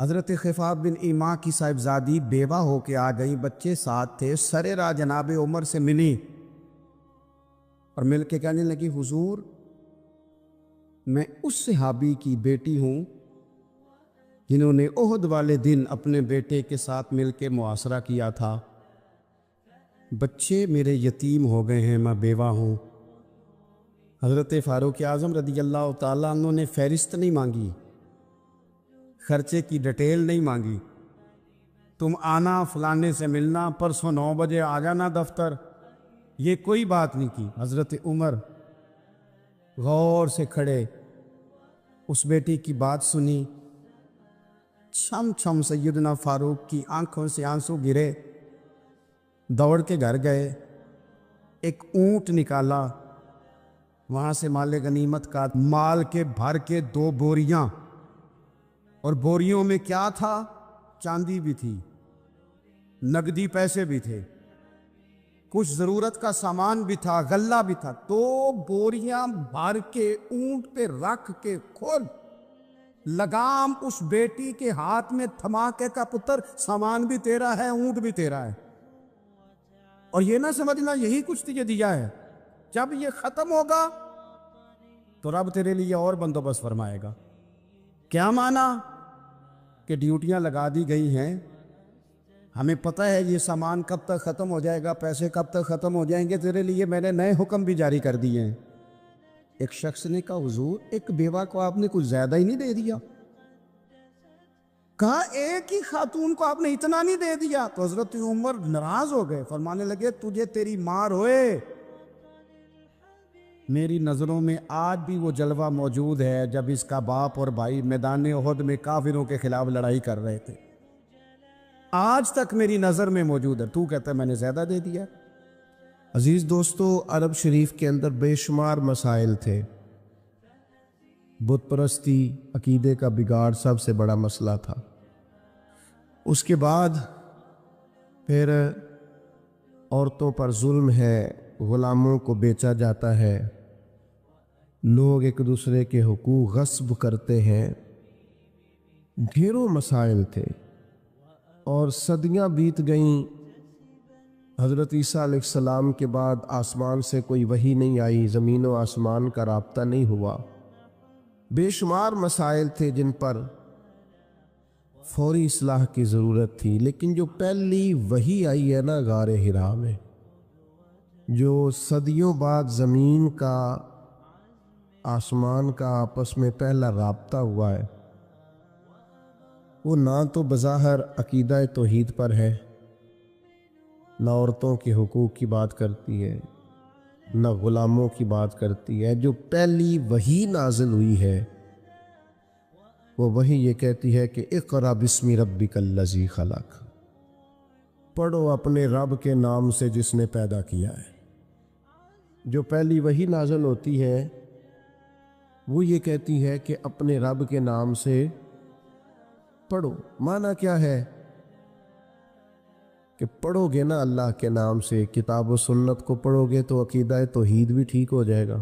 حضرت خفاف بن ایما کی صاحبزادی بیوہ ہو کے آ گئی، بچے ساتھ تھے، سر راہ جناب عمر سے ملی اور مل کے کہنے لگی حضور میں اس صحابی کی بیٹی ہوں جنہوں نے احد والے دن اپنے بیٹے کے ساتھ مل کے معاشرہ کیا تھا، بچے میرے یتیم ہو گئے ہیں، میں بیوہ ہوں۔ حضرت فاروق اعظم رضی اللہ تعالیٰ عنہ نے فہرست نہیں مانگی، خرچے کی ڈیٹیل نہیں مانگی، تم آنا فلانے سے ملنا، پرسوں 9 بجے آ جانا دفتر، یہ کوئی بات نہیں کی۔ حضرت عمر غور سے کھڑے، اس بیٹی کی بات سنی، چھم چھم سیدنا فاروق کی آنکھوں سے آنسو گرے، دوڑ کے گھر گئے، ایک اونٹ نکالا، وہاں سے مال غنیمت کا مال کے بھر کے 2 بوریاں، اور بوریوں میں کیا تھا؟ چاندی بھی تھی، نقدی پیسے بھی تھے، کچھ ضرورت کا سامان بھی تھا، غلہ بھی تھا، 2 بوریاں بھر کے اونٹ پہ رکھ کے کھول، لگام اس بیٹی کے ہاتھ میں تھما کے کا پتر سامان بھی تیرا ہے، اونٹ بھی تیرا ہے، اور یہ نہ سمجھنا یہی کچھ تجھے دیا ہے، جب یہ ختم ہوگا تو رب تیرے لیے اور بندوبست فرمائے گا۔ کیا مانا کہ ڈیوٹیاں لگا دی گئی ہیں، ہمیں پتہ ہے یہ سامان کب تک ختم ہو جائے گا، پیسے کب تک ختم ہو جائیں گے، تیرے لیے میں نے نئے حکم بھی جاری کر دیے ہیں۔ ایک شخص نے کہا حضور ایک بیوہ کو آپ نے کچھ زیادہ ہی نہیں دے دیا؟ کہا ایک ہی خاتون کو آپ نے اتنا نہیں دے دیا؟ تو حضرت عمر ناراض ہو گئے، فرمانے لگے تجھے تیری مار ہوئے، میری نظروں میں آج بھی وہ جلوہ موجود ہے جب اس کا باپ اور بھائی میدان احد میں کافروں کے خلاف لڑائی کر رہے تھے، آج تک میری نظر میں موجود ہے، تو کہتا ہے میں نے زیادہ دے دیا۔ عزیز دوستو، عرب شریف کے اندر بے شمار مسائل تھے، بت پرستی، عقیدے کا بگاڑ سب سے بڑا مسئلہ تھا۔ اس کے بعد پھر عورتوں پر ظلم ہے، غلاموں کو بیچا جاتا ہے، لوگ ایک دوسرے کے حقوق غصب کرتے ہیں، ڈھیروں مسائل تھے، اور صدیاں بیت گئیں۔ حضرت عیسیٰ علیہ السلام کے بعد آسمان سے کوئی وحی نہیں آئی، زمین و آسمان کا رابطہ نہیں ہوا، بے شمار مسائل تھے جن پر فوری اصلاح کی ضرورت تھی۔ لیکن جو پہلی وحی آئی ہے نا غار حرا میں، جو صدیوں بعد زمین کا آسمان کا آپس میں پہلا رابطہ ہوا ہے، وہ نہ تو بظاہر عقیدہ توحید پر ہے، نہ عورتوں کے حقوق کی بات کرتی ہے، نہ غلاموں کی بات کرتی ہے۔ جو پہلی وحی نازل ہوئی ہے وہ وحی یہ کہتی ہے کہ اقرأ بسم ربک الذی خلق، پڑھو اپنے رب کے نام سے جس نے پیدا کیا ہے۔ جو پہلی وحی نازل ہوتی ہے وہ یہ کہتی ہے کہ اپنے رب کے نام سے پڑھو۔ معنی کیا ہے کہ پڑھو گے نا اللہ کے نام سے، کتاب و سنت کو پڑھو گے تو عقیدہ توحید بھی ٹھیک ہو جائے گا،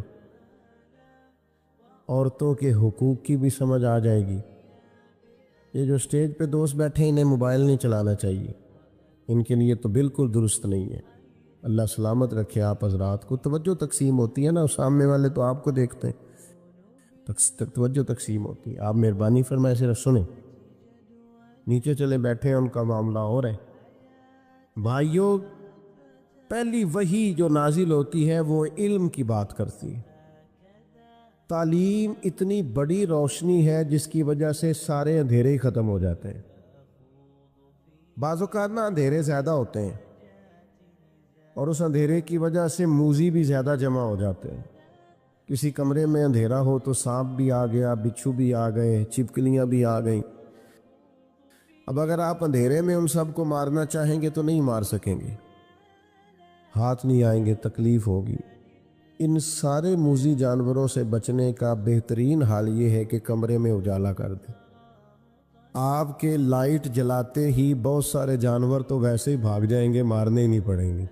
عورتوں کے حقوق کی بھی سمجھ آ جائے گی۔ یہ جو سٹیج پہ دوست بیٹھے انہیں موبائل نہیں چلانا چاہیے، ان کے لیے تو بالکل درست نہیں ہے۔ اللہ سلامت رکھے آپ حضرات کو۔ توجہ تقسیم ہوتی ہے نا، سامنے والے تو آپ کو دیکھتے ہیں، توجہ تقسیم ہوتی ہے، آپ مہربانی فرمائے صرف سنیں۔ نیچے چلے بیٹھے ہیں، ان کا معاملہ ہو رہا ہے۔ بھائیوں، پہلی وحی جو نازل ہوتی ہے وہ علم کی بات کرتی ہے۔ تعلیم اتنی بڑی روشنی ہے جس کی وجہ سے سارے اندھیرے ہی ختم ہو جاتے ہیں۔ بعض اوقات نا اندھیرے زیادہ ہوتے ہیں اور اس اندھیرے کی وجہ سے موذی بھی زیادہ جمع ہو جاتے ہیں۔ کسی کمرے میں اندھیرا ہو تو سانپ بھی آ گیا، بچھو بھی آ گئے، چھپکلیاں بھی آ گئیں۔ اب اگر آپ اندھیرے میں ان سب کو مارنا چاہیں گے تو نہیں مار سکیں گے، ہاتھ نہیں آئیں گے، تکلیف ہوگی۔ ان سارے موذی جانوروں سے بچنے کا بہترین حال یہ ہے کہ کمرے میں اجالا کر دیں۔ آپ کے لائٹ جلاتے ہی بہت سارے جانور تو ویسے ہی بھاگ جائیں گے، مارنے ہی نہیں پڑیں گے۔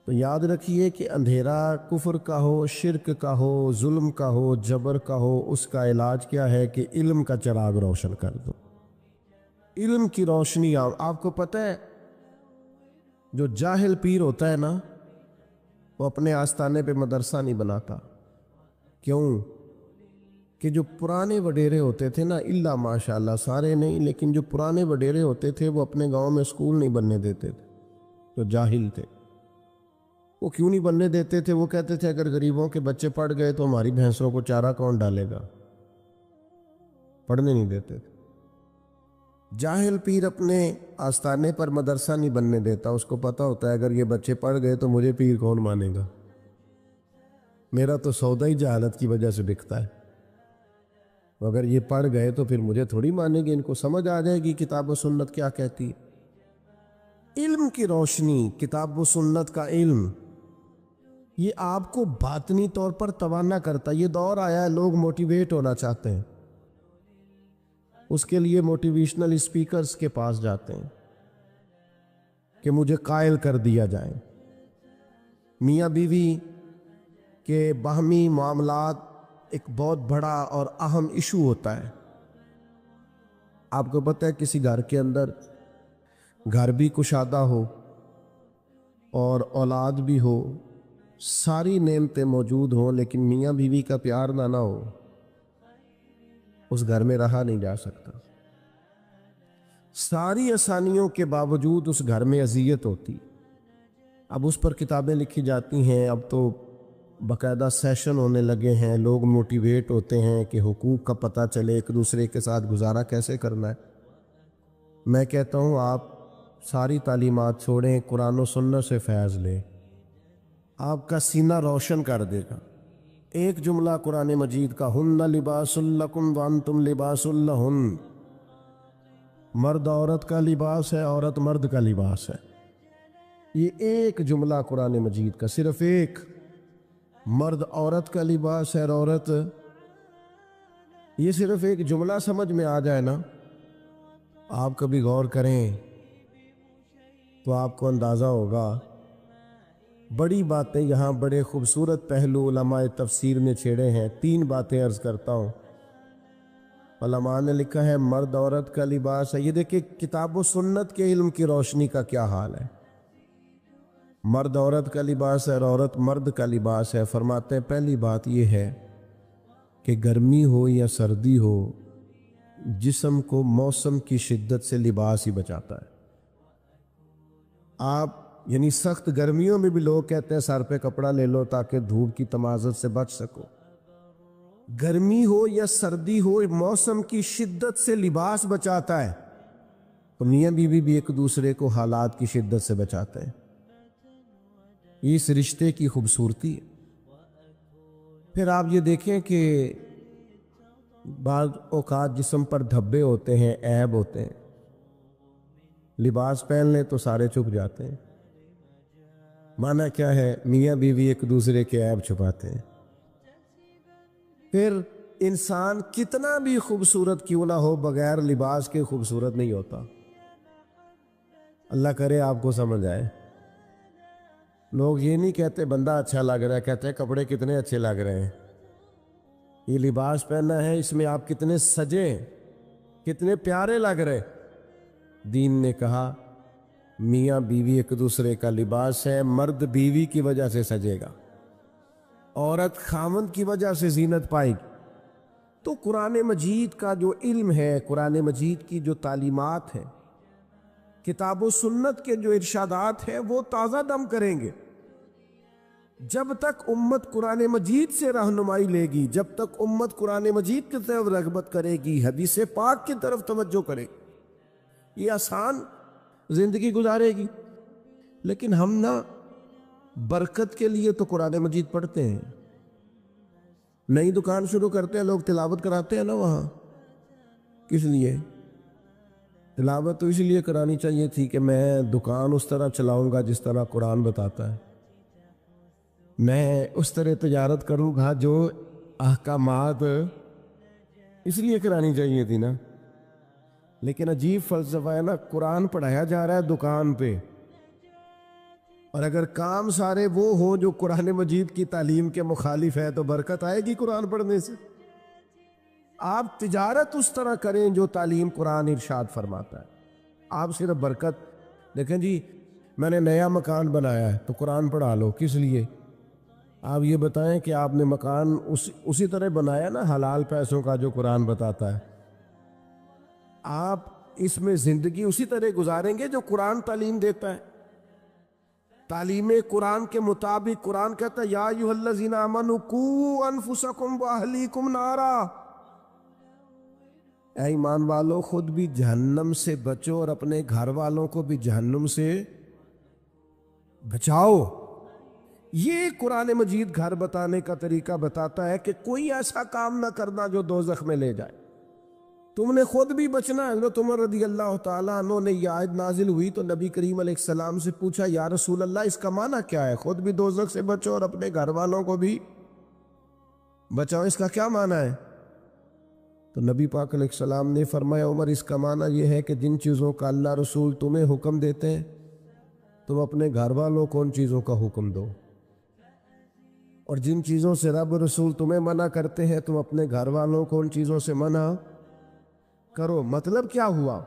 تو یاد رکھیے کہ اندھیرا کفر کا ہو، شرک کا ہو، ظلم کا ہو، جبر کا ہو، اس کا علاج کیا ہے کہ علم کا چراغ روشن کر دو۔ علم کی روشنی آپ کو پتہ ہے جو جاہل پیر ہوتا ہے نا، وہ اپنے آستانے پہ مدرسہ نہیں بناتا۔ کیوں؟ کہ جو پرانے وڈیرے ہوتے تھے نا، الا ماشاءاللہ سارے نہیں، لیکن جو پرانے وڈیرے ہوتے تھے وہ اپنے گاؤں میں اسکول نہیں بننے دیتے تھے۔ جو جاہل تھے وہ کیوں نہیں بننے دیتے تھے؟ وہ کہتے تھے اگر غریبوں کے بچے پڑھ گئے تو ہماری بھینسوں کو چارہ کون ڈالے گا، پڑھنے نہیں دیتے تھے۔ جاہل پیر اپنے آستانے پر مدرسہ نہیں بننے دیتا، اس کو پتہ ہوتا ہے اگر یہ بچے پڑھ گئے تو مجھے پیر کون مانے گا، میرا تو سودا ہی جہالت کی وجہ سے بکتا ہے، اگر یہ پڑھ گئے تو پھر مجھے تھوڑی مانے گے، ان کو سمجھ آ جائے گی کتاب و سنت کیا کہتی ہے۔ علم کی روشنی، کتاب و سنت کا علم، یہ آپ کو باطنی طور پر توانا کرتا ہے۔ یہ دور آیا ہے لوگ موٹیویٹ ہونا چاہتے ہیں، اس کے لیے موٹیویشنل اسپیکرز کے پاس جاتے ہیں کہ مجھے قائل کر دیا جائے۔ میاں بیوی کے باہمی معاملات ایک بہت بڑا اور اہم ایشو ہوتا ہے۔ آپ کو پتہ ہے کسی گھر کے اندر گھر بھی کشادہ ہو اور اولاد بھی ہو، ساری نعمتیں موجود ہوں، لیکن میاں بیوی کا پیار نہ ہو، اس گھر میں رہا نہیں جا سکتا۔ ساری آسانیوں کے باوجود اس گھر میں اذیت ہوتی۔ اب اس پر کتابیں لکھی جاتی ہیں، اب تو باقاعدہ سیشن ہونے لگے ہیں، لوگ موٹیویٹ ہوتے ہیں کہ حقوق کا پتہ چلے، ایک دوسرے کے ساتھ گزارا کیسے کرنا ہے۔ میں کہتا ہوں آپ ساری تعلیمات چھوڑیں، قرآن و سنت سے فیض لیں، آپ کا سینہ روشن کر دے گا۔ ایک جملہ قرآن مجید کا، ہن لباس لکم وانتم لباس لہن، مرد عورت کا لباس ہے، عورت مرد کا لباس ہے۔ یہ ایک جملہ قرآن مجید کا، صرف ایک، مرد عورت کا لباس ہے اور عورت، یہ صرف ایک جملہ سمجھ میں آ جائے نا، آپ کبھی غور کریں تو آپ کو اندازہ ہوگا۔ بڑی باتیں یہاں، بڑے خوبصورت پہلو علماء تفسیر نے چھیڑے ہیں۔ 3 باتیں عرض کرتا ہوں۔ علماء نے لکھا ہے مرد عورت کا لباس ہے۔ یہ دیکھیں کتاب و سنت کے علم کی روشنی کا کیا حال ہے۔ مرد عورت کا لباس ہے اور عورت مرد کا لباس ہے۔ فرماتے ہیں پہلی بات یہ ہے کہ گرمی ہو یا سردی ہو، جسم کو موسم کی شدت سے لباس ہی بچاتا ہے۔ آپ یعنی سخت گرمیوں میں بھی لوگ کہتے ہیں سر پہ کپڑا لے لو تاکہ دھوپ کی تمازت سے بچ سکو۔ گرمی ہو یا سردی ہو، موسم کی شدت سے لباس بچاتا ہے۔ تو میاں بیوی بھی ایک دوسرے کو حالات کی شدت سے بچاتے ہیں۔ اس رشتے کی خوبصورتی ہے۔ پھر آپ یہ دیکھیں کہ بعض اوقات جسم پر دھبے ہوتے ہیں، عیب ہوتے ہیں، لباس پہن لیں تو سارے چھپ جاتے ہیں۔ معنی کیا ہے؟ میاں بیوی ایک دوسرے کے عیب چھپاتے ہیں۔ پھر انسان کتنا بھی خوبصورت کیوں نہ ہو، بغیر لباس کے خوبصورت نہیں ہوتا۔ اللہ کرے آپ کو سمجھ آئے۔ لوگ یہ نہیں کہتے بندہ اچھا لگ رہا ہے، کہتے ہیں کپڑے کتنے اچھے لگ رہے ہیں، یہ لباس پہنا ہے، اس میں آپ کتنے سجے، کتنے پیارے لگ رہے۔ دین نے کہا میاں بیوی ایک دوسرے کا لباس ہے، مرد بیوی کی وجہ سے سجے گا، عورت خامند کی وجہ سے زینت پائے گی۔ تو قرآن مجید کا جو علم ہے، قرآن مجید کی جو تعلیمات ہیں، کتاب و سنت کے جو ارشادات ہیں، وہ تازہ دم کریں گے۔ جب تک امت قرآن مجید سے رہنمائی لے گی، جب تک امت قرآن مجید کی طرف رغبت کرے گی، حدیث پاک کی طرف توجہ کرے گی، یہ آسان زندگی گزارے گی۔ لیکن ہم نا برکت کے لیے تو قرآن مجید پڑھتے ہیں، نئی دکان شروع کرتے ہیں لوگ، تلاوت کراتے ہیں نا وہاں، کس لیے؟ تلاوت تو اس لیے کرانی چاہیے تھی کہ میں دکان اس طرح چلاؤں گا جس طرح قرآن بتاتا ہے، میں اس طرح تجارت کروں گا جو احکامات، اس لیے کرانی چاہیے تھی نا۔ لیکن عجیب فلسفہ ہے نا، قرآن پڑھایا جا رہا ہے دکان پہ، اور اگر کام سارے وہ ہوں جو قرآن مجید کی تعلیم کے مخالف ہے تو برکت آئے گی قرآن پڑھنے سے؟ آپ تجارت اس طرح کریں جو تعلیم قرآن ارشاد فرماتا ہے، آپ صرف برکت دیکھیں جی میں نے نیا مکان بنایا ہے تو قرآن پڑھا لو، کس لیے؟ آپ یہ بتائیں کہ آپ نے مکان اسی طرح بنایا نا حلال پیسوں کا جو قرآن بتاتا ہے، آپ اس میں زندگی اسی طرح گزاریں گے جو قرآن تعلیم دیتا ہے؟ تعلیم قرآن کے مطابق قرآن کہتا ہے یا ایھا الذین آمنوا قوا انفسکم واہلیکم نارا، اے ایمان والو خود بھی جہنم سے بچو اور اپنے گھر والوں کو بھی جہنم سے بچاؤ۔ یہ قرآن مجید گھر بتانے کا طریقہ بتاتا ہے کہ کوئی ایسا کام نہ کرنا جو دوزخ میں لے جائے، تم نے خود بھی بچنا ہے۔ حضرت عمر رضی اللہ تعالیٰ عنہ نے یہ آیت نازل ہوئی تو نبی کریم علیہ السلام سے پوچھا یا رسول اللہ اس کا معنی کیا ہے؟ خود بھی دوزخ سے بچو اور اپنے گھر والوں کو بھی بچاؤ، اس کا کیا معنی ہے؟ تو نبی پاک علیہ السلام نے فرمایا عمر اس کا معنی یہ ہے کہ جن چیزوں کا اللہ رسول تمہیں حکم دیتے ہیں تم اپنے گھر والوں کو ان چیزوں کا حکم دو، اور جن چیزوں سے رب رسول تمہیں منع کرتے ہیں تم اپنے گھر والوں کو ان چیزوں سے منع کرو۔ مطلب کیا ہوا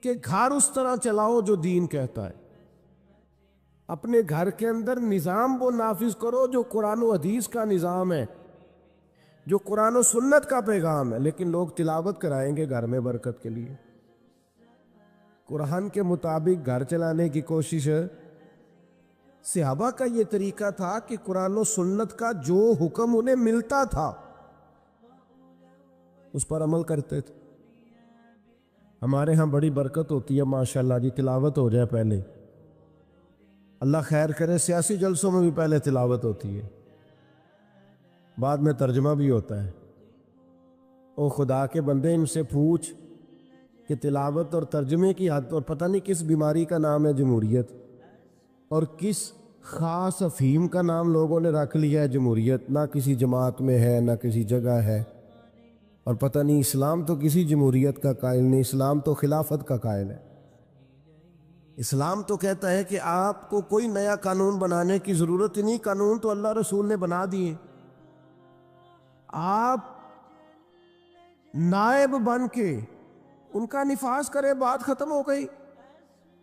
کہ گھر اس طرح چلاؤ جو دین کہتا ہے، اپنے گھر کے اندر نظام وہ نافذ کرو جو قرآن و حدیث کا نظام ہے، جو قرآن و سنت کا پیغام ہے، لیکن لوگ تلاوت کرائیں گے گھر میں برکت کے لیے۔ قرآن کے مطابق گھر چلانے کی کوشش ہے۔ صحابہ کا یہ طریقہ تھا کہ قرآن و سنت کا جو حکم انہیں ملتا تھا اس پر عمل کرتے تھے۔ ہمارے ہاں بڑی برکت ہوتی ہے ماشاءاللہ جی، تلاوت ہو جائے پہلے، اللہ خیر کرے، سیاسی جلسوں میں بھی پہلے تلاوت ہوتی ہے، بعد میں ترجمہ بھی ہوتا ہے۔ او خدا کے بندے ان سے پوچھ کہ تلاوت اور ترجمے کی حد، اور پتہ نہیں کس بیماری کا نام ہے جمہوریت، اور کس خاص افہیم کا نام لوگوں نے رکھ لیا ہے جمہوریت، نہ کسی جماعت میں ہے نہ کسی جگہ ہے، اور پتہ نہیں اسلام تو کسی جمہوریت کا قائل نہیں، اسلام تو خلافت کا قائل ہے۔ اسلام تو کہتا ہے کہ آپ کو کوئی نیا قانون بنانے کی ضرورت ہی نہیں، قانون تو اللہ رسول نے بنا دیے، آپ نائب بن کے ان کا نفاذ کرے، بات ختم ہو گئی۔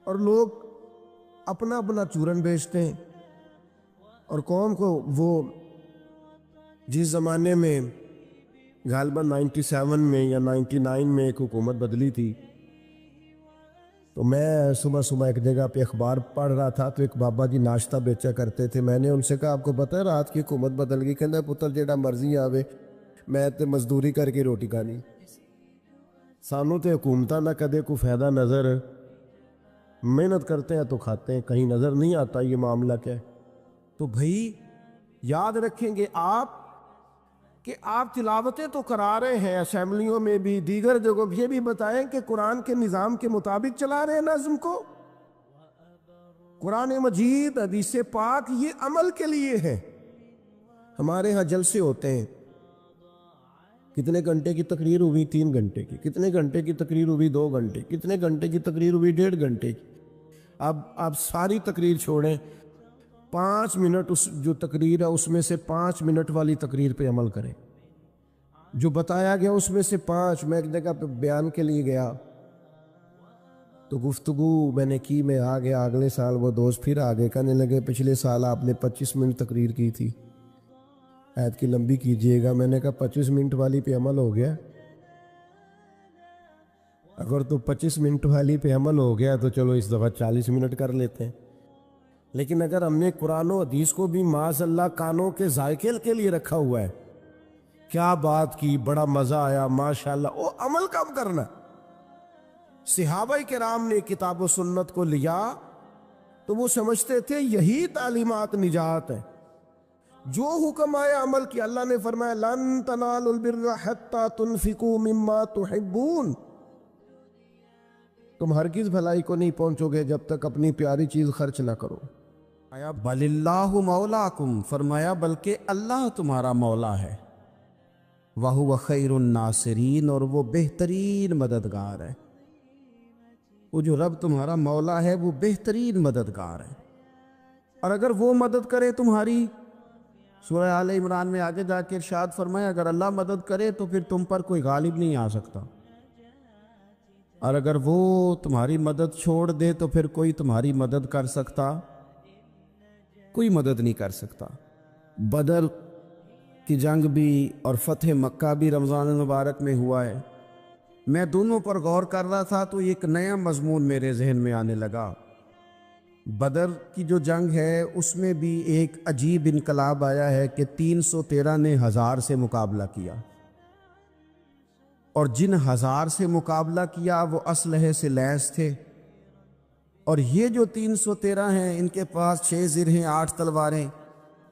اور لوگ اپنا اپنا چورن بیچتے ہیں، اور قوم کو وہ جس زمانے میں غالباً 97 میں یا 99 میں ایک حکومت بدلی تھی، تو میں صبح صبح ایک جگہ پہ اخبار پڑھ رہا تھا تو ایک بابا جی ناشتہ بیچا کرتے تھے، میں نے ان سے کہا آپ کو پتہ ہے رات کی حکومت بدل گئی؟ کہنا پتر جیڑا مرضی آوے میں تے مزدوری کر کے روٹی کھانی، سانوں تے حکومتاں نہ کدے کو فائدہ نظر، محنت کرتے ہیں تو کھاتے ہیں، کہیں نظر نہیں آتا یہ معاملہ کیا ہے۔ تو بھائی یاد رکھیں گے آپ کہ آپ تلاوتیں تو کرا رہے ہیں اسمبلیوں میں بھی، دیگر جگہوں بھی، یہ بھی بتائیں کہ قرآن کے نظام کے مطابق چلا رہے ہیں نظم کو۔ قرآن مجید حدیث پاک یہ عمل کے لیے ہے۔ ہمارے ہاں جلسے ہوتے ہیں، کتنے گھنٹے کی تقریر ہوئی؟ 3 گھنٹے کی۔ کتنے گھنٹے کی تقریر ہوئی؟ 2 گھنٹے۔ کتنے گھنٹے کی تقریر ہوئی؟ 1.5 گھنٹے کی۔ اب آپ ساری تقریر چھوڑیں، 5 منٹ اس جو تقریر ہے اس میں سے 5 منٹ والی تقریر پہ عمل کریں، جو بتایا گیا اس میں سے 5۔ میں ایک جگہ پہ بیان کے لیے گیا تو گفتگو میں نے کی، میں آ گیا، اگلے سال وہ دوست پھر آگے کہنے لگے پچھلے سال آپ نے 25 منٹ تقریر کی تھی، آیت کی لمبی کیجئے گا۔ میں نے کہا 25 منٹ والی پہ عمل ہو گیا؟ اگر تو 25 منٹ والی پہ عمل ہو گیا تو چلو اس دفعہ 40 منٹ کر لیتے ہیں، لیکن اگر ہم نے قرآن و حدیث کو بھی معاذ اللہ کانوں کے ذائقے کے لیے رکھا ہوا ہے، کیا بات کی، بڑا مزہ آیا ماشاءاللہ، وہ عمل کم کرنا۔ صحابہ کرام نے کتاب و سنت کو لیا تو وہ سمجھتے تھے یہی تعلیمات نجات ہے، جو حکم آیا عمل کیا۔ اللہ نے فرمایا لن تنالوا البر حتی تنفقوا مما تحبون، تم ہرگز بھلائی کو نہیں پہنچو گے جب تک اپنی پیاری چیز خرچ نہ کرو۔ بل اللہ مولاکم، فرمایا بلکہ اللہ تمہارا مولا ہے، وَهُوَ خَيْرُ النَّاصِرِينَ، اور وہ بہترین مددگار ہے۔ وہ جو رب تمہارا مولا ہے وہ بہترین مددگار ہے۔ اور اگر وہ مدد کرے تمہاری، سورہ آل عمران میں آگے جا کے ارشاد فرمایا اگر اللہ مدد کرے تو پھر تم پر کوئی غالب نہیں آ سکتا، اور اگر وہ تمہاری مدد چھوڑ دے تو پھر کوئی تمہاری مدد کر سکتا؟ کوئی مدد نہیں کر سکتا۔ بدر کی جنگ بھی اور فتح مکہ بھی رمضان المبارک میں ہوا ہے۔ میں دونوں پر غور کر رہا تھا تو ایک نیا مضمون میرے ذہن میں آنے لگا۔ بدر کی جو جنگ ہے اس میں بھی ایک عجیب انقلاب آیا ہے کہ 313 نے 1000 سے مقابلہ کیا، اور جن 1000 سے مقابلہ کیا وہ اسلحے سے لیس تھے، اور یہ جو 313 ہیں ان کے پاس 6 زرہیں، 8 تلواریں،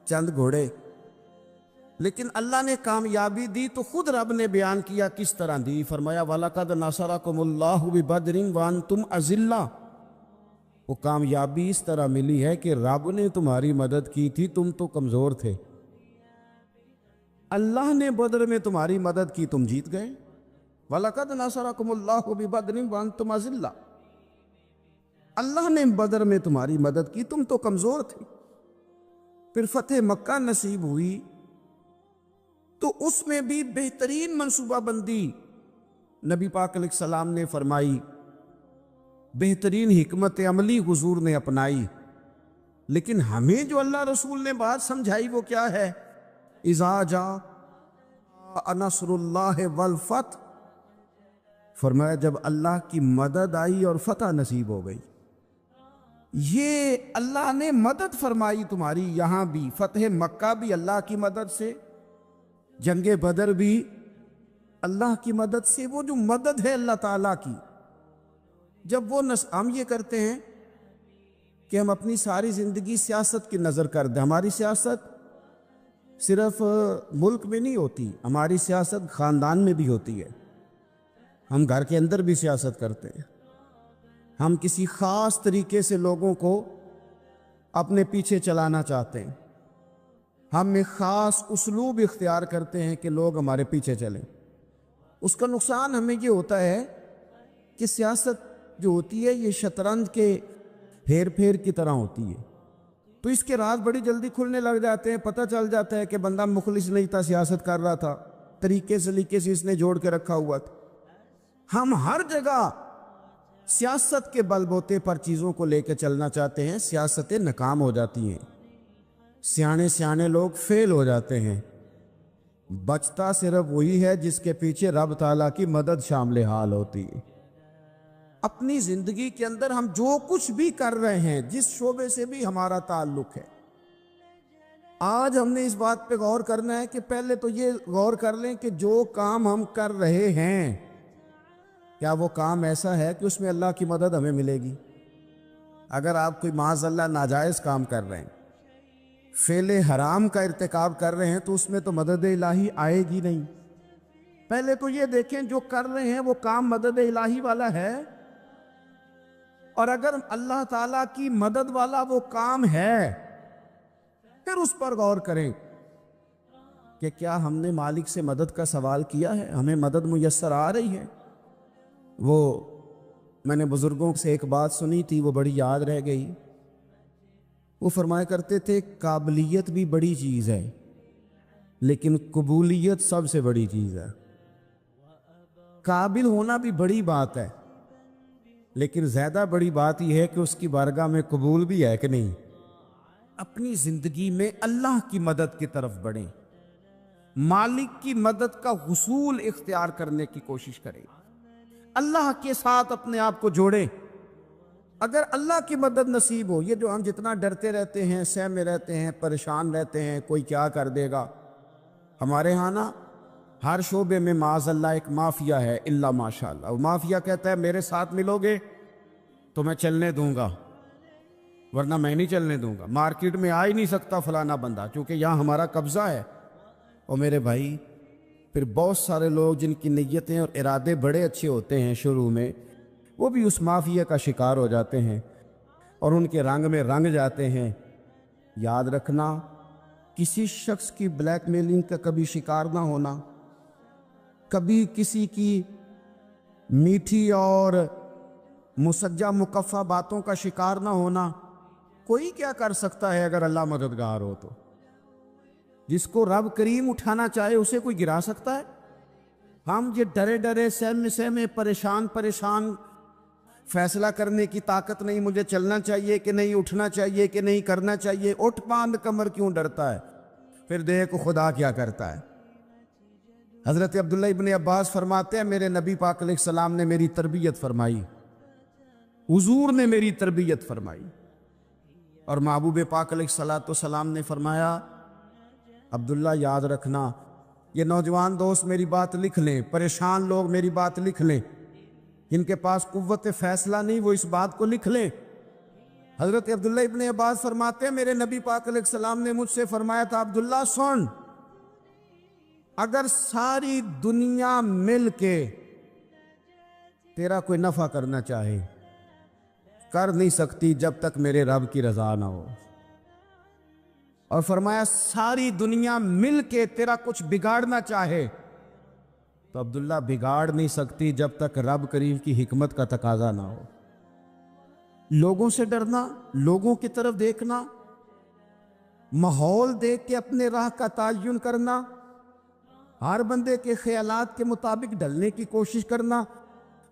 چند گھوڑے، لیکن اللہ نے کامیابی دی تو خود رب نے بیان کیا کس طرح دی۔ فرمایا وَلَقَدْ نَصَرَكُمُ اللَّهُ بِبَدْرٍ وَأَنْتُمْ أَذِلَّةٌ۔ وہ کامیابی اس طرح ملی ہے کہ رب نے تمہاری مدد کی تھی، تم تو کمزور تھے، اللہ نے بدر میں تمہاری مدد کی، تم جیت گئے۔ وَلَقَدْ نَصَرَكُمُ اللَّهُ بِبَدْرٍ وَأَنْتُمْ أَذِلَّةٌ، اللہ نے بدر میں تمہاری مدد کی، تم تو کمزور تھے۔ پھر فتح مکہ نصیب ہوئی تو اس میں بھی بہترین منصوبہ بندی نبی پاک علیہ السلام نے فرمائی، بہترین حکمت عملی حضور نے اپنائی، لیکن ہمیں جو اللہ رسول نے بات سمجھائی وہ کیا ہے؟ اذا جاء نصر اللہ والفتح، فرمایا جب اللہ کی مدد آئی اور فتح نصیب ہو گئی۔ یہ اللہ نے مدد فرمائی تمہاری، یہاں بھی فتح مکہ بھی اللہ کی مدد سے، جنگ بدر بھی اللہ کی مدد سے۔ وہ جو مدد ہے اللہ تعالیٰ کی، جب وہ ہم یہ کرتے ہیں کہ ہم اپنی ساری زندگی سیاست کی نظر کر دیں، ہماری سیاست صرف ملک میں نہیں ہوتی، ہماری سیاست خاندان میں بھی ہوتی ہے، ہم گھر کے اندر بھی سیاست کرتے ہیں، ہم کسی خاص طریقے سے لوگوں کو اپنے پیچھے چلانا چاہتے ہیں، ہم ایک خاص اسلوب اختیار کرتے ہیں کہ لوگ ہمارے پیچھے چلیں۔ اس کا نقصان ہمیں یہ ہوتا ہے کہ سیاست جو ہوتی ہے یہ شطرنج کے ہیر پھیر کی طرح ہوتی ہے، تو اس کے راز بڑی جلدی کھلنے لگ جاتے ہیں، پتہ چل جاتا ہے کہ بندہ مخلص نہیں تھا، سیاست کر رہا تھا، طریقے سلیقے سے اس نے جوڑ کے رکھا ہوا تھا۔ ہم ہر جگہ سیاست کے بل بوتے پر چیزوں کو لے کے چلنا چاہتے ہیں، سیاستیں ناکام ہو جاتی ہیں، سیانے لوگ فیل ہو جاتے ہیں، بچتا صرف وہی ہے جس کے پیچھے رب تعالیٰ کی مدد شامل حال ہوتی ہے۔ اپنی زندگی کے اندر ہم جو کچھ بھی کر رہے ہیں، جس شعبے سے بھی ہمارا تعلق ہے، آج ہم نے اس بات پہ غور کرنا ہے کہ پہلے تو یہ غور کر لیں کہ جو کام ہم کر رہے ہیں کیا وہ کام ایسا ہے کہ اس میں اللہ کی مدد ہمیں ملے گی؟ اگر آپ کوئی معاذ اللہ ناجائز کام کر رہے ہیں، فعل حرام کا ارتکاب کر رہے ہیں، تو اس میں تو مدد الہی آئے گی نہیں۔ پہلے تو یہ دیکھیں جو کر رہے ہیں وہ کام مدد الہی والا ہے، اور اگر اللہ تعالیٰ کی مدد والا وہ کام ہے پھر اس پر غور کریں کہ کیا ہم نے مالک سے مدد کا سوال کیا ہے، ہمیں مدد میسر آ رہی ہے۔ وہ میں نے بزرگوں سے ایک بات سنی تھی، وہ بڑی یاد رہ گئی۔ وہ فرمایا کرتے تھے قابلیت بھی بڑی چیز ہے لیکن قبولیت سب سے بڑی چیز ہے۔ قابل ہونا بھی بڑی بات ہے لیکن زیادہ بڑی بات یہ ہے کہ اس کی بارگاہ میں قبول بھی ہے کہ نہیں۔ اپنی زندگی میں اللہ کی مدد کی طرف بڑھیں، مالک کی مدد کا حصول اختیار کرنے کی کوشش کریں، اللہ کے ساتھ اپنے آپ کو جوڑیں۔ اگر اللہ کی مدد نصیب ہو، یہ جو ہم جتنا ڈرتے رہتے ہیں، سہ میں رہتے ہیں، پریشان رہتے ہیں کوئی کیا کر دے گا، ہمارے ہاں نا ہر شعبے میں معاذ اللہ ایک مافیا ہے، الا ماشاء اللہ۔ وہ مافیا کہتا ہے میرے ساتھ ملو گے تو میں چلنے دوں گا ورنہ میں نہیں چلنے دوں گا، مارکیٹ میں آ ہی نہیں سکتا فلانا بندہ کیونکہ یہاں ہمارا قبضہ ہے۔ اور میرے بھائی پھر بہت سارے لوگ جن کی نیتیں اور ارادے بڑے اچھے ہوتے ہیں شروع میں، وہ بھی اس مافیا کا شکار ہو جاتے ہیں اور ان کے رنگ میں رنگ جاتے ہیں۔ یاد رکھنا، کسی شخص کی بلیک میلنگ کا کبھی شکار نہ ہونا، کبھی کسی کی میٹھی اور مسجع مکفہ باتوں کا شکار نہ ہونا، کوئی کیا کر سکتا ہے اگر اللہ مددگار ہو تو؟ جس کو رب کریم اٹھانا چاہے اسے کوئی گرا سکتا ہے؟ ہم یہ ڈرے ڈرے سہمے سہمے پریشان پریشان فیصلہ کرنے کی طاقت نہیں، مجھے چلنا چاہیے کہ نہیں، اٹھنا چاہیے کہ نہیں، کرنا چاہیے، اٹھ باندھ کمر کیوں ڈرتا ہے؟ پھر دیکھو خدا کیا کرتا ہے۔ حضرت عبداللہ ابن عباس فرماتے ہیں میرے نبی پاک علیہ السلام نے میری تربیت فرمائی، حضور نے میری تربیت فرمائی، اور محبوب پاک علیہ السلام نے فرمایا عبداللہ یاد رکھنا، یہ نوجوان دوست میری بات لکھ لیں، پریشان لوگ میری بات لکھ لیں، جن کے پاس قوت فیصلہ نہیں وہ اس بات کو لکھ لیں۔ حضرت عبداللہ ابن عباس فرماتے ہیں میرے نبی پاک علیہ السلام نے مجھ سے فرمایا تھا عبداللہ سن، اگر ساری دنیا مل کے تیرا کوئی نفع کرنا چاہے، کر نہیں سکتی جب تک میرے رب کی رضا نہ ہو، اور فرمایا ساری دنیا مل کے تیرا کچھ بگاڑنا چاہے تو عبداللہ بگاڑ نہیں سکتی جب تک رب کریم کی حکمت کا تقاضا نہ ہو۔ لوگوں سے ڈرنا، لوگوں کی طرف دیکھنا، ماحول دیکھ کے اپنے راہ کا تعین کرنا، ہر بندے کے خیالات کے مطابق ڈھلنے کی کوشش کرنا،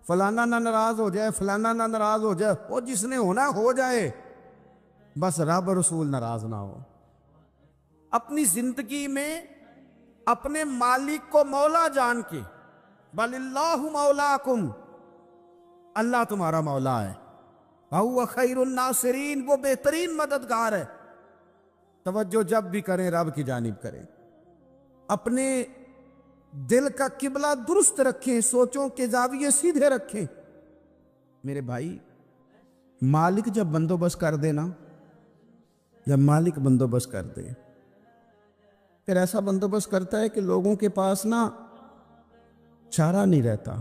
فلانا نہ ناراض ہو جائے، فلانا نہ ناراض ہو جائے، وہ جس نے ہونا ہو جائے، بس رب رسول ناراض نہ ہو۔ اپنی زندگی میں اپنے مالک کو مولا جان کے، بل اللہ مولاکم، اللہ تمہارا مولا ہے، وَهُوَ خَيْرُ النَّاصِرِينَ، وہ بہترین مددگار ہے۔ توجہ جب بھی کریں رب کی جانب کریں، اپنے دل کا قبلہ درست رکھیں، سوچوں کے زاویے سیدھے رکھیں۔ میرے بھائی، مالک جب بندوبست کر دے نا، جب مالک بندوبست کر دے، پھر ایسا بندوبست کرتا ہے کہ لوگوں کے پاس نا چارہ نہیں رہتا۔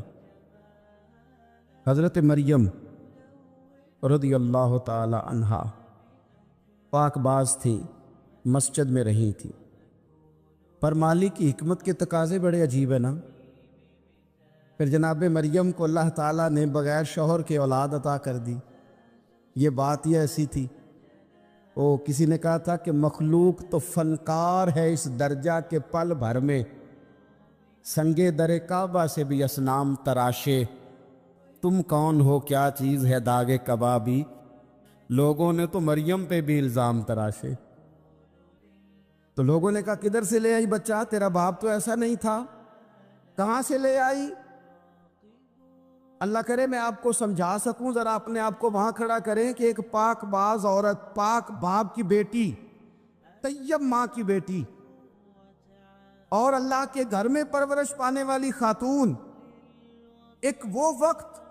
حضرت مریم رضی اللہ تعالی عنہا پاک باز تھی، مسجد میں رہی تھی، پر مالک کی حکمت کے تقاضے بڑے عجیب ہیں نا۔ پھر جناب مریم کو اللہ تعالیٰ نے بغیر شوہر کے اولاد عطا کر دی۔ یہ بات یہ ایسی تھی، کسی نے کہا تھا کہ مخلوق تو فنکار ہے اس درجہ کے پل بھر میں سنگے در کعبہ سے بھی اصنام تراشے، تم کون ہو کیا چیز ہے داغ کبابی، لوگوں نے تو مریم پہ بھی الزام تراشے۔ تو لوگوں نے کہا کدھر سے لے آئی بچہ، تیرا باپ تو ایسا نہیں تھا، کہاں سے لے آئی؟ اللہ کرے میں آپ کو سمجھا سکوں، ذرا اپنے آپ کو وہاں کھڑا کریں کہ ایک پاک باز عورت، پاک باپ کی بیٹی، طیب ماں کی بیٹی، اور اللہ کے گھر میں پرورش پانے والی خاتون، ایک وہ وقت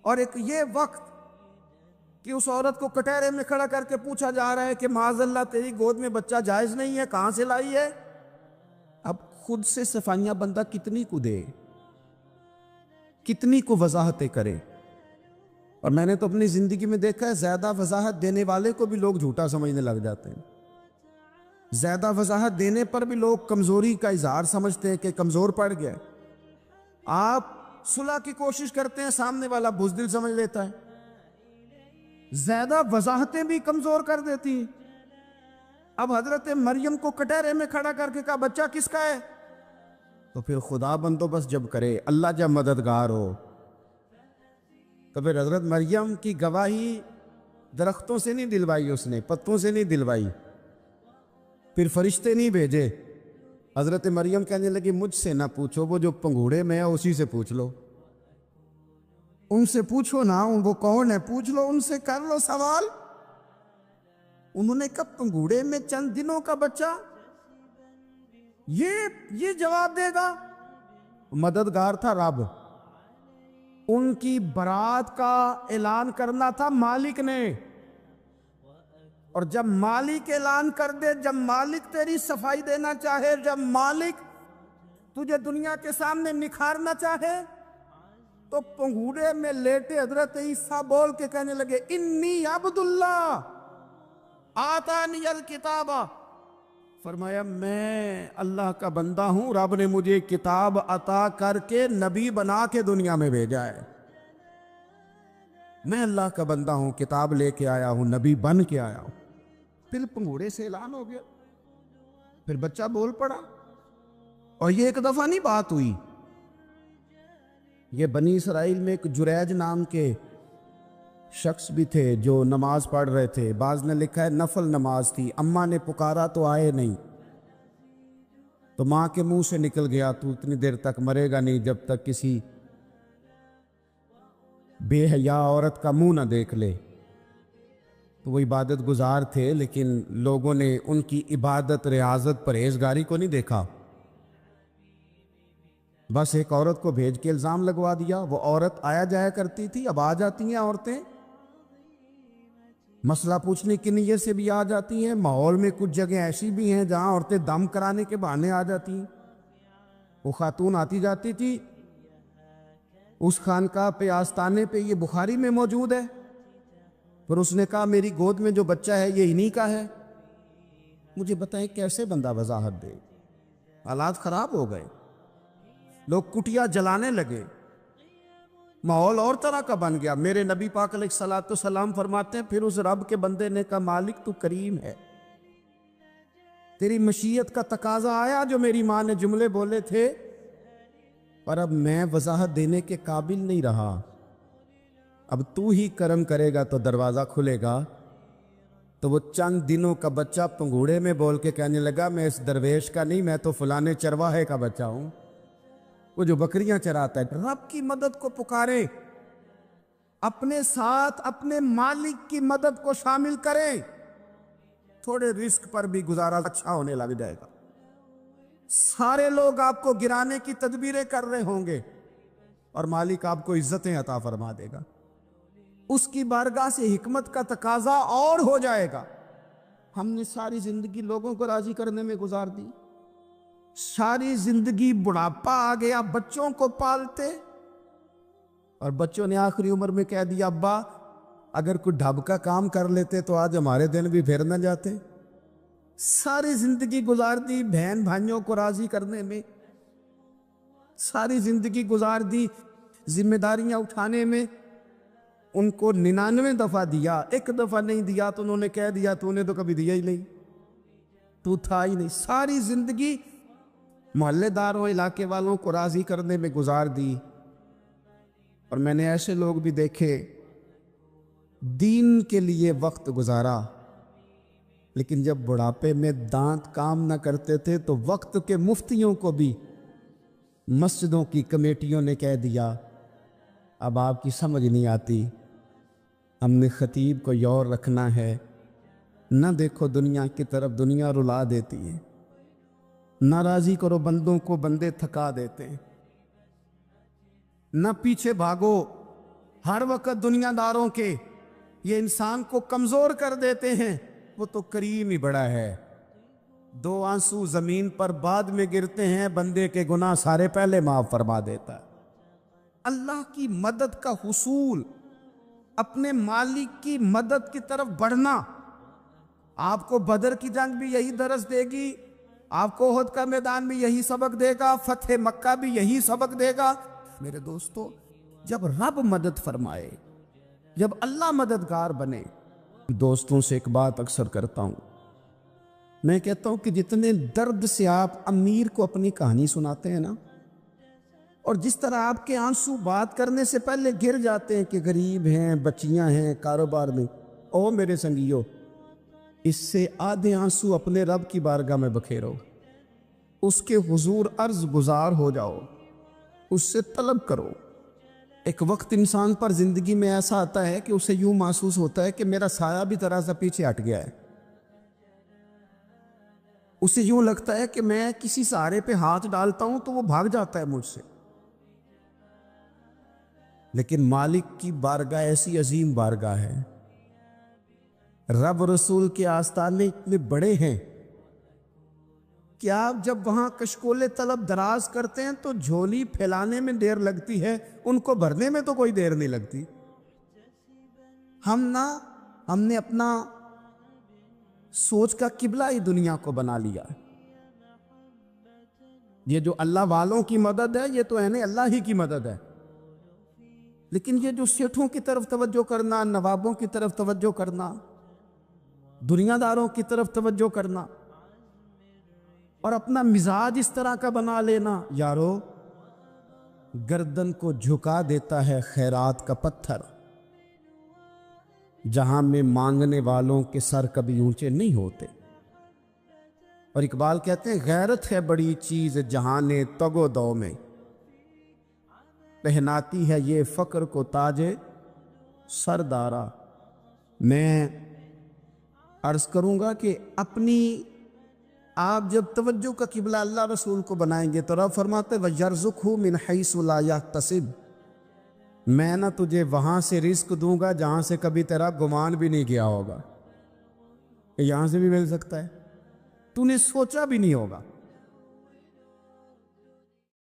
اور ایک یہ وقت کہ اس عورت کو کٹہرے میں کھڑا کر کے پوچھا جا رہا ہے کہ معاذ اللہ تیری گود میں بچہ جائز نہیں ہے، کہاں سے لائی ہے؟ اب خود سے صفائیاں بندہ کتنی کو دے، کتنی کو وضاحتیں کرے۔ اور میں نے تو اپنی زندگی میں دیکھا ہے زیادہ وضاحت دینے والے کو بھی لوگ جھوٹا سمجھنے لگ جاتے ہیں، زیادہ وضاحت دینے پر بھی لوگ کمزوری کا اظہار سمجھتے ہیں کہ کمزور پڑ گیا۔ آپ صلح کی کوشش کرتے ہیں، سامنے والا بزدل سمجھ لیتا ہے، زیادہ وضاحتیں بھی کمزور کر دیتی ہیں۔ اب حضرت مریم کو کٹہرے میں کھڑا کر کے کہا بچہ کس کا ہے؟ تو پھر خدا بندوبست جب کرے، اللہ جب مددگار ہو، تو پھر حضرت مریم کی گواہی درختوں سے نہیں دلوائی، اس نے پتوں سے نہیں دلوائی، پھر فرشتے نہیں بھیجے۔ حضرت مریم کہنے لگی مجھ سے نہ پوچھو، وہ جو پنگوڑے میں ہے اسی سے پوچھ لو، ان سے پوچھو نا، وہ کون ہے پوچھ لو، ان سے کر لو سوال۔ انہوں نے کہا پنگوڑے میں چند دنوں کا بچہ یہ جواب دے گا؟ مددگار تھا رب، ان کی برات کا اعلان کرنا تھا مالک نے، اور جب مالک اعلان کر دے، جب مالک تیری صفائی دینا چاہے، جب مالک تجھے دنیا کے سامنے نکھارنا چاہے، تو پنگوڑے میں لیٹے حضرت عیسیٰ بول کے کہنے لگے انی عبداللہ آتانی الکتاب، فرمایا میں اللہ کا بندہ ہوں، رب نے مجھے کتاب عطا کر کے نبی بنا کے دنیا میں بھیجا ہے۔ میں اللہ کا بندہ ہوں، کتاب لے کے آیا ہوں، نبی بن کے آیا ہوں۔ پھر پنگوڑے سے اعلان ہو گیا، پھر بچہ بول پڑا، اور یہ ایک دفعہ نہیں بات ہوئی۔ یہ بنی اسرائیل میں ایک جریج نام کے شخص بھی تھے جو نماز پڑھ رہے تھے، بعض نے لکھا ہے نفل نماز تھی، اماں نے پکارا تو آئے نہیں، تو ماں کے منہ سے نکل گیا تو اتنی دیر تک مرے گا نہیں جب تک کسی بے حیا عورت کا منہ نہ دیکھ لے۔ تو وہ عبادت گزار تھے، لیکن لوگوں نے ان کی عبادت، ریاضت، پرہیزگاری کو نہیں دیکھا، بس ایک عورت کو بھیج کے الزام لگوا دیا۔ وہ عورت آیا جایا کرتی تھی، اب آ جاتی ہیں عورتیں، مسئلہ پوچھنے کی نیت سے بھی آ جاتی ہیں۔ ماحول میں کچھ جگہ ایسی بھی ہیں جہاں عورتیں دم کرانے کے بہانے آ جاتی ہیں۔ وہ خاتون آتی جاتی تھی اس خانقاہ پہ، آستانے پہ، یہ بخاری میں موجود ہے، پھر اس نے کہا میری گود میں جو بچہ ہے یہ انہی کا ہے۔ مجھے بتائیں کیسے بندہ وضاحت دے؟ حالات خراب ہو گئے، لوگ کٹیا جلانے لگے، ماحول اور طرح کا بن گیا۔ میرے نبی پاک علیہ الصلوۃ والسلام فرماتے ہیں پھر اس رب کے بندے نے کہا مالک تو کریم ہے، تیری مشیت کا تقاضا آیا جو میری ماں نے جملے بولے تھے، پر اب میں وضاحت دینے کے قابل نہیں رہا، اب تو ہی کرم کرے گا تو دروازہ کھلے گا۔ تو وہ چند دنوں کا بچہ پنگوڑے میں بول کے کہنے لگا میں اس درویش کا نہیں، میں تو فلانے چرواہے کا بچہ ہوں، وہ جو بکریاں چراتا ہے۔ رب کی مدد کو پکارے، اپنے ساتھ اپنے مالک کی مدد کو شامل کریں، تھوڑے رزق پر بھی گزارا اچھا ہونے لگ جائے گا۔ سارے لوگ آپ کو گرانے کی تدبیریں کر رہے ہوں گے اور مالک آپ کو عزتیں عطا فرما دے گا، اس کی بارگاہ سے حکمت کا تقاضا اور ہو جائے گا۔ ہم نے ساری زندگی لوگوں کو راضی کرنے میں گزار دی، ساری زندگی بڑھاپا آ گیا بچوں کو پالتے، اور بچوں نے آخری عمر میں کہہ دیا ابا اگر کوئی ڈھب کا کام کر لیتے تو آج ہمارے دن بھی پھر نہ جاتے۔ ساری زندگی گزار دی بہن بھائیوں کو راضی کرنے میں، ساری زندگی گزار دی ذمہ داریاں اٹھانے میں، ان کو 99 دفعہ دیا، ایک دفعہ نہیں دیا تو انہوں نے کہہ دیا تو نے تو کبھی دیا ہی نہیں، تو تھا ہی نہیں۔ ساری زندگی محلے داروں، علاقے والوں کو راضی کرنے میں گزار دی، اور میں نے ایسے لوگ بھی دیکھے دین کے لیے وقت گزارا، لیکن جب بڑھاپے میں دانت کام نہ کرتے تھے تو وقت کے مفتیوں کو بھی مسجدوں کی کمیٹیوں نے کہہ دیا اب آپ کی سمجھ نہیں آتی، ہم نے خطیب کو یور رکھنا ہے، نہ دیکھو دنیا کی طرف، دنیا رلا دیتی ہے، نہ راضی کرو بندوں کو، بندے تھکا دیتے ہیں، نہ پیچھے بھاگو ہر وقت دنیا داروں کے، یہ انسان کو کمزور کر دیتے ہیں، وہ تو کریم ہی بڑا ہے، 2 آنسو زمین پر بعد میں گرتے ہیں، بندے کے گناہ سارے پہلے معاف فرما دیتا ہے۔ اللہ کی مدد کا حصول، اپنے مالک کی مدد کی طرف بڑھنا، آپ کو بدر کی جنگ بھی یہی درس دے گی، آپ کو احد کا میدان بھی یہی سبق دے گا، فتح مکہ بھی یہی سبق دے گا۔ میرے دوستو، جب رب مدد فرمائے، جب اللہ مددگار بنے، دوستوں سے ایک بات اکثر کرتا ہوں، میں کہتا ہوں کہ جتنے درد سے آپ امیر کو اپنی کہانی سناتے ہیں نا، اور جس طرح آپ کے آنسو بات کرنے سے پہلے گر جاتے ہیں کہ غریب ہیں، بچیاں ہیں، کاروبار میں، او میرے سنگیو، اس سے آدھے آنسو اپنے رب کی بارگاہ میں بکھیرو، اس کے حضور عرض گزار ہو جاؤ، اس سے طلب کرو۔ ایک وقت انسان پر زندگی میں ایسا آتا ہے کہ اسے یوں محسوس ہوتا ہے کہ میرا سایہ بھی ذرا سا پیچھے ہٹ گیا ہے، اسے یوں لگتا ہے کہ میں کسی سہارے پہ ہاتھ ڈالتا ہوں تو وہ بھاگ جاتا ہے مجھ سے، لیکن مالک کی بارگاہ ایسی عظیم بارگاہ ہے، رب رسول کے آستانے اتنے بڑے ہیں کہ آپ جب وہاں کشکول طلب دراز کرتے ہیں تو جھولی پھیلانے میں دیر لگتی ہے، ان کو بھرنے میں تو کوئی دیر نہیں لگتی۔ ہم نے اپنا سوچ کا قبلہ ہی دنیا کو بنا لیا ہے۔ یہ جو اللہ والوں کی مدد ہے یہ تو اللہ ہی کی مدد ہے، لیکن یہ جو سیٹھوں کی طرف توجہ کرنا، نوابوں کی طرف توجہ کرنا، دنیا داروں کی طرف توجہ کرنا اور اپنا مزاج اس طرح کا بنا لینا، یارو گردن کو جھکا دیتا ہے خیرات کا پتھر، جہاں میں مانگنے والوں کے سر کبھی اونچے نہیں ہوتے۔ اور اقبال کہتے ہیں غیرت ہے بڑی چیز جہان تگ و دو میں، پہناتی ہے یہ فقر کو تاج سردارا۔ میں عرض کروں گا کہ اپنی آپ جب توجہ کا قبلہ اللہ رسول کو بنائیں گے تو رب فرماتے وَيَرْزُقْهُ مِنْ حَيْثُ لَا يَحْتَسِبُ، میں نہ تجھے وہاں سے رزق دوں گا جہاں سے کبھی تیرا گمان بھی نہیں کیا ہوگا، کہ یہاں سے بھی مل سکتا ہے، تو نے سوچا بھی نہیں ہوگا۔